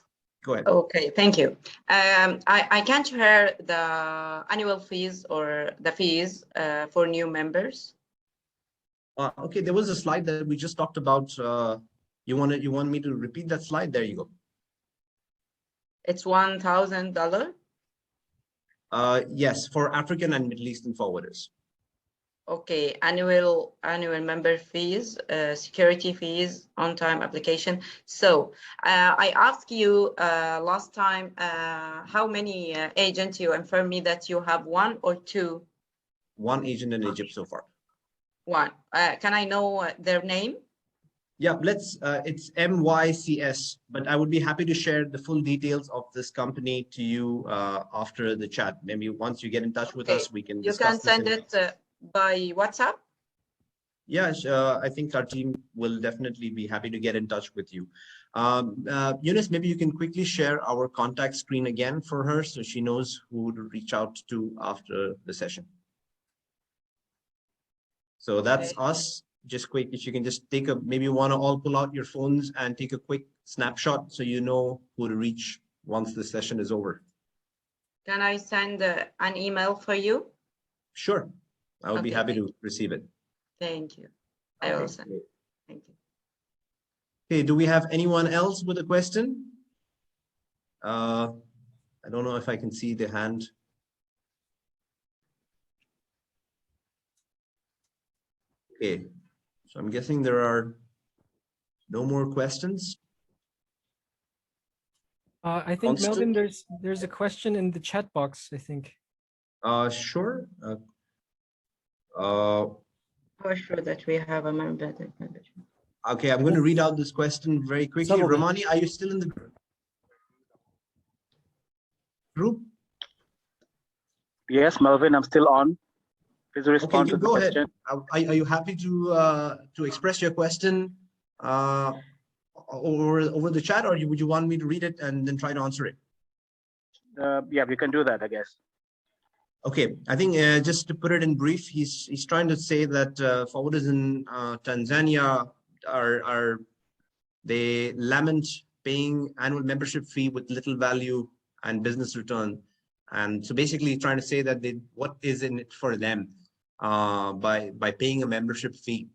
Go ahead. Okay, thank you. I can't share the annual fees or the fees for new members. Okay, there was a slide that we just talked about. You want me to repeat that slide? There you go. It's $1,000. Yes, for African and Middle Eastern forwarders. Okay, annual member fees, security fees, on-time application. So I asked you last time how many agents. You informed me that you have one or two. One agent in Egypt so far. One. Can I know their name? Yeah, it's MYCS, but I would be happy to share the full details of this company to you after the chat. Maybe once you get in touch with us, we can discuss. You can send it by WhatsApp? Yeah, I think our team will definitely be happy to get in touch with you. Eunice, maybe you can quickly share our contact screen again for her so she knows who to reach out to after the session. So that's us. Just quick, if you can just take maybe you want to all pull out your phones and take a quick snapshot so you know who to reach once the session is over. Can I send an email for you? Sure. I would be happy to receive it. Thank you. I will send it. Thank you. Okay, do we have anyone else with a question? I don't know if I can see the hand. Okay, so I'm guessing there are no more questions. I think, Melvin, there's a question in the chat box, I think. Sure. For sure that we have a member. Okay, I'm going to read out this question very quickly. Ramani, are you still in the group? Yes, Melvin, I'm still on. Please respond to the go question. ahead. Are you happy to express your question over the chat, or would you want me to read it and then try to answer it? Yeah, we can do that, I guess. Okay, I think just to put it in brief, he's trying to say that forwarders in Tanzania they lament paying annual membership fee with little value and business return. And so basically trying to say that what is in it for them by paying a membership fee.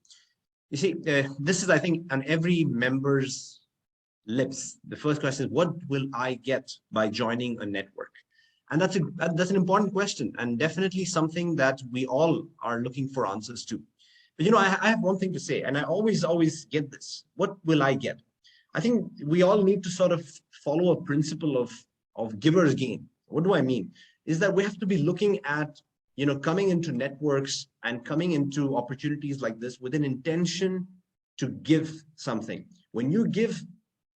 You see, this is, I think, on every member's lips. The first question is, what will I get by joining a network? And that's an important question, and definitely something that we all are looking for answers to. But I have one thing to say, and I always get this. What will I get? I think we all need to sort of follow a principle of giver's gain. What do I mean? Is that we have to be looking at, coming into networks and coming into opportunities like this with an intention to give something. When you give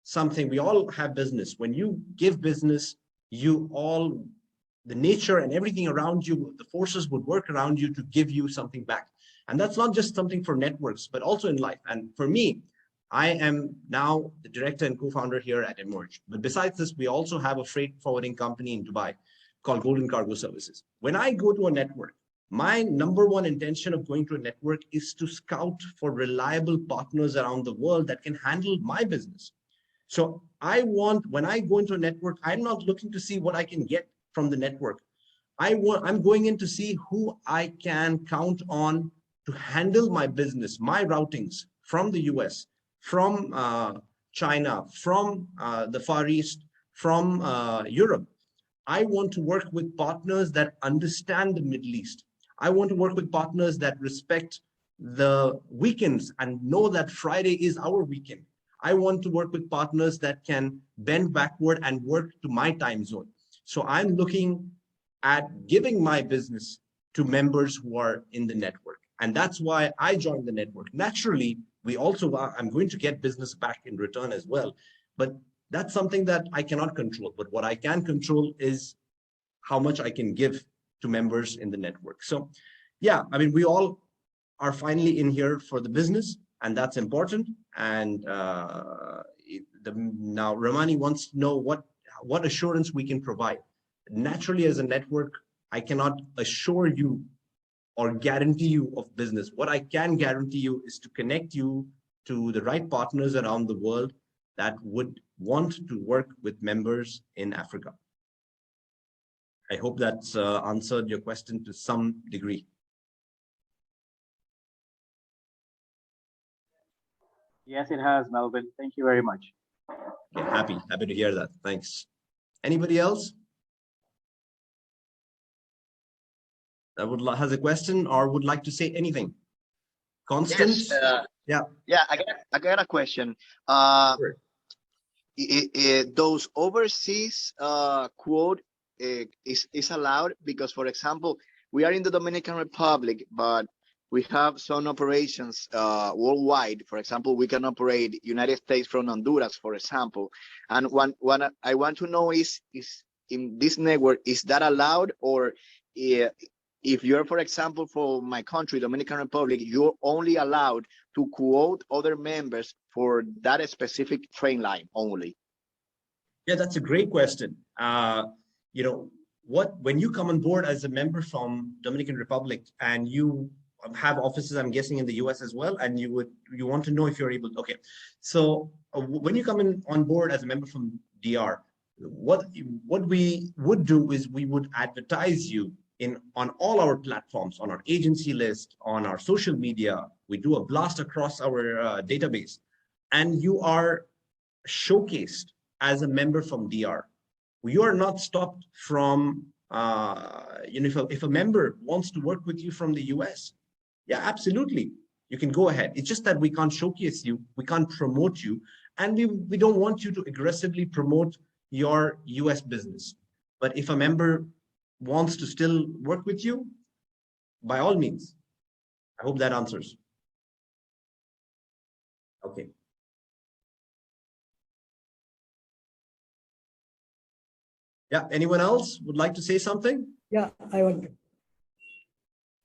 something, we all have business. When you give business, the nature and everything around you, the forces would work around you to give you something back. And that's not just something for networks, but also in life. And for me, I am now the director and co-founder here at Emerge. But besides this, we also have a freight forwarding company in Dubai called Golden Cargo Services. When I go to a network, my number one intention of going to a network is to scout for reliable partners around the world that can handle my business. So when I go into a network, I'm not looking to see what I can get from the network. I'm going in to see who I can count on to handle my business, my routings from the US, from China, from the Far East, from Europe. I want to work with partners that understand the Middle East. I want to work with partners that respect the weekends and know that Friday is our weekend. I want to work with partners that can bend backward and work to my time zone. So I'm looking at giving my business to members who are in the network. And that's why I joined the network. Naturally, I'm going to get business back in return as well. But that's something that I cannot control. But what I can control is how much I can give to members in the network. So yeah, I mean, we all are finally in here for the business, and that's important. And now Ramani wants to know what assurance we can provide. Naturally, as a network, I cannot assure you or guarantee you of business. What I can guarantee you is to connect you to the right partners around the world that would want to work with members in Africa. I hope that's answered your question to some degree. Yes, it has, Melvin. Thank you very much. Okay, happy to hear that. Thanks. Anybody else that has a question or would like to say anything? Constance? Yes, I got a question. Sure. Those overseas quote is allowed because, for example, we are in the Dominican Republic, but we have some operations worldwide. For example, we can operate United States from Honduras, for example. And one I want to know is in this network, is that allowed? Or if you're, for example, for my country, Dominican Republic, you're only allowed to quote other members for that specific train line only? Yeah, that's a great question. When you come on board as a member from Dominican Republic and you have offices, I'm guessing, in the US as well, and you want to know if you're able to, okay. So when you come on board as a member from DR, what we would do is we would advertise you on all our platforms, on our agency list, on our social media. We do a blast across our database, and you are showcased as a member from DR. You are not stopped from, if a member wants to work with you from the US, yeah, absolutely, you can go ahead. It's just that we can't showcase you, we can't promote you, and we don't want you to aggressively promote your US business. But if a member wants to still work with you, by all means. I hope that answers. Okay. Yeah, anyone else would like to say something? Yeah, I want.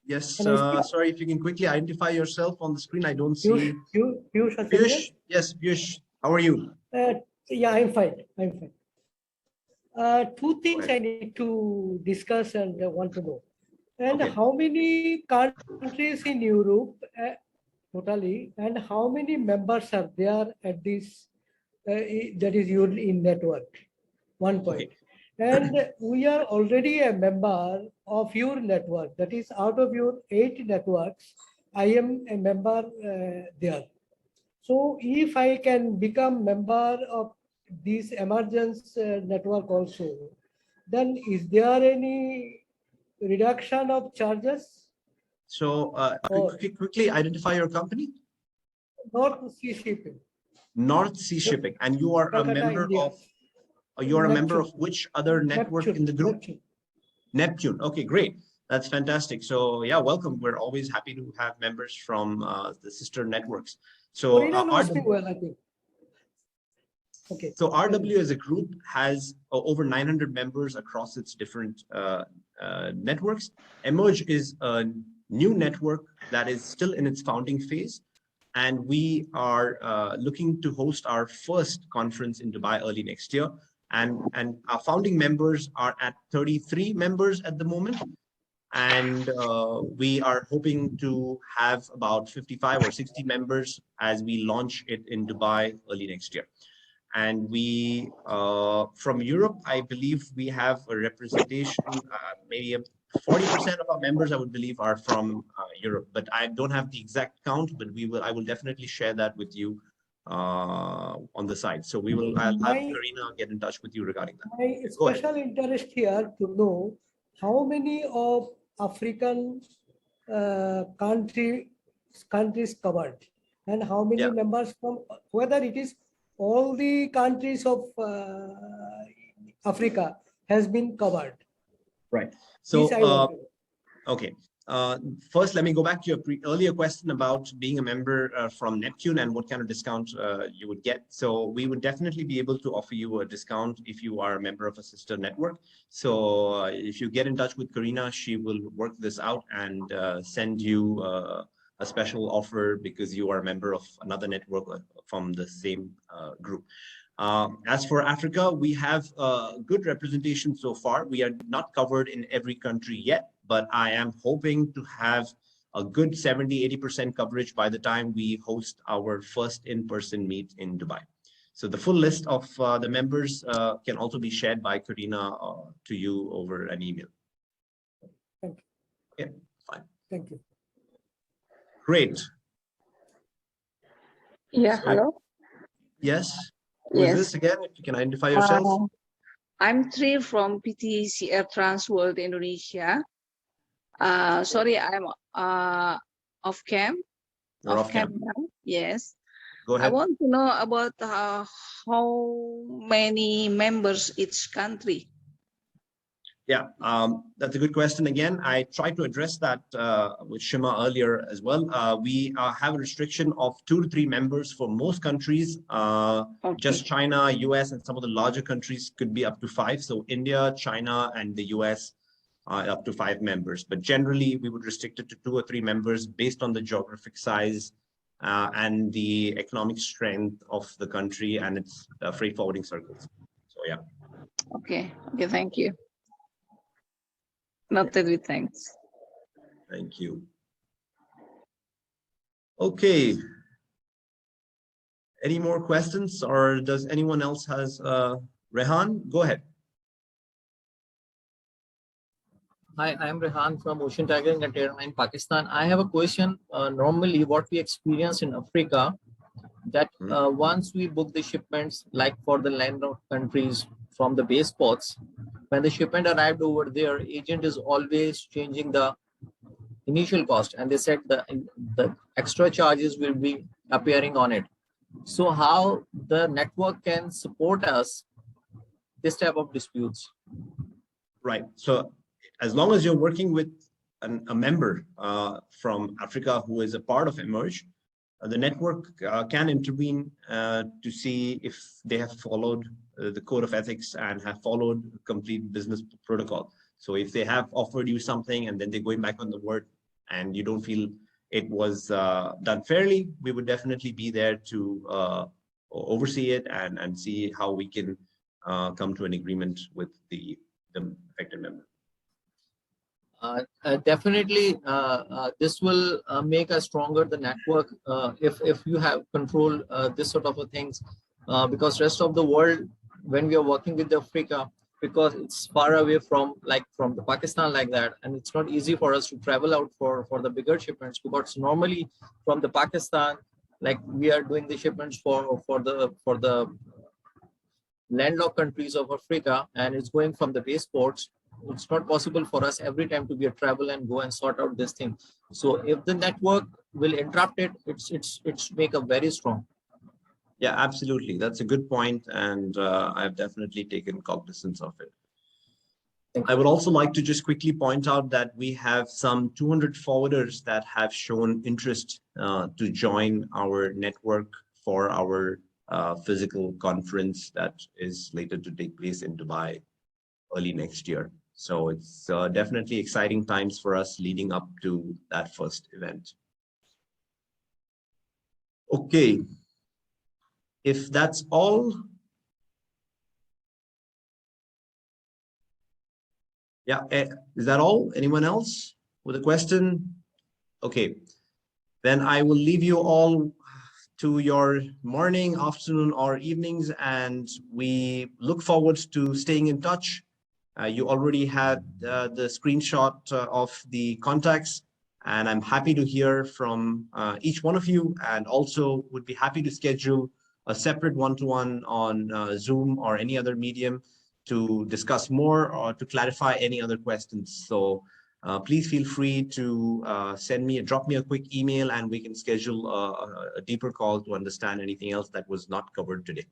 Yes, sorry, if you can quickly identify yourself on the screen. I don't see. Piyush, yes, Piyush, how are you? Yeah, I'm fine. I'm fine. Two things I need to discuss and want to know. And how many countries in Europe totally, and how many members are there at this, that is your in network? One point. And we are already a member of your network. That is, out of your 8 networks, I am a member there. So if I can become member of this emergence network also, then is there any reduction of charges? So quickly identify your company. North Sea Shipping. North Sea Shipping, and you are a member India. of. You are a member of Neptune. which other network Neptune. in the group? Neptune. Neptune. Okay, great. That's fantastic. So yeah, welcome. We're always happy to have members from the sister networks. So Corina knows me well, I think. Okay. So RW as a group has over 900 members across its different networks. Emerge is a new network that is still in its founding phase. And we are looking to host our first conference in Dubai early next year. And our founding members are at 33 members at the moment. And we are hoping to have about 55 or 60 members as we launch it in Dubai early next year. And we, from Europe, I believe we have a representation, maybe 40% of our members, I would believe, are from Europe, but I don't have the exact count, but I will definitely share that with you on the side. So I'll have Karina get in touch with you regarding that. My special interest here to know how many of African countries covered and how many members from, whether it is all the countries of Africa has been covered. Right. So, okay. First, let me go back to your earlier question about being a member from Neptune and what kind of discount you would get. So we would definitely be able to offer you a discount if you are a member of a sister network. So if you get in touch with Karina, she will work this out and send you a special offer because you are a member of another network from the same group. As for Africa, we have good representation so far. We are not covered in every country yet, but I am hoping to have a good 70–80% coverage by the time we host our first in-person meet in Dubai. So the full list of the members can also be shared by Karina to you over an email. Thank you. Okay, fine. Thank you. Great. Yeah, so, hello? Yes. Who is this again? If you can identify yourself. I'm Tri from PTC Air Trans World Indonesia. Sorry, I'm off cam. Off cam now. Yes. Go ahead. I want to know about how many members each country. Yeah, that's a good question. Again, I tried to address that with Shima earlier as well. We have a restriction of 2 to 3 members for most countries. Just China, US, and some of the larger countries could be up to 5. So India, China, and the US up to 5 members. But generally, we would restrict it to 2 or 3 members based on the geographic size and the economic strength of the country and its freight forwarding circles. So yeah. Okay. Okay. Thank you. Noted with thanks. Thank you. Okay. Any more questions, or does anyone else has Rehan? Go ahead. Hi, I'm Rehan from Ocean Tiger and Container in Pakistan. I have a question. Normally, what we experience in Africa, that once we book the shipments, like for the land of countries from the base ports, when the shipment arrived over there, agent is always changing the initial cost, and they said the extra charges will be appearing on it. So how the network can support us this type of disputes? Right. So as long as you're working with a member from Africa who is a part of Emerge, the network can intervene to see if they have followed the code of ethics and have followed complete business protocol. So if they have offered you something and then they're going back on the word and you don't feel it was done fairly, we would definitely be there to oversee it and see how we can come to an agreement with the affected member. Definitely, this will make us stronger the network if you have control this sort of a things, because rest of the world, when we are working with Africa, because it's far away from the Pakistan like that, and it's not easy for us to travel out for the bigger shipments, because normally from the Pakistan, like we are doing the shipments for the landlocked countries of Africa, and it's going from the base ports. It's not possible for us every time to be a travel and go and sort out this thing. So if the network will interrupt it, it's make a very strong. Yeah, absolutely. That's a good point, and I've definitely taken cognizance of it. I would also like to just quickly point out that we have some 200 forwarders that have shown interest to join our network for our physical conference that is slated to take place in Dubai early next year. So it's definitely exciting times for us leading up to that first event. Okay, if that's all. Yeah, is that all? Anyone else with a question? Okay, then I will leave you all to your morning, afternoon, or evenings, and we look forward to staying in touch. You already had the screenshot of the contacts, and I'm happy to hear from each one of you, and also would be happy to schedule a separate one-to-one on Zoom or any other medium to discuss more or to clarify any other questions. So please feel free to drop me a quick email, and we can schedule a deeper call to understand anything else that was not covered today.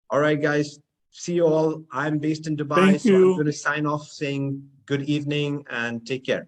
All right, guys, see you all. I'm based in Dubai, so I'm going to sign off saying good evening and take care.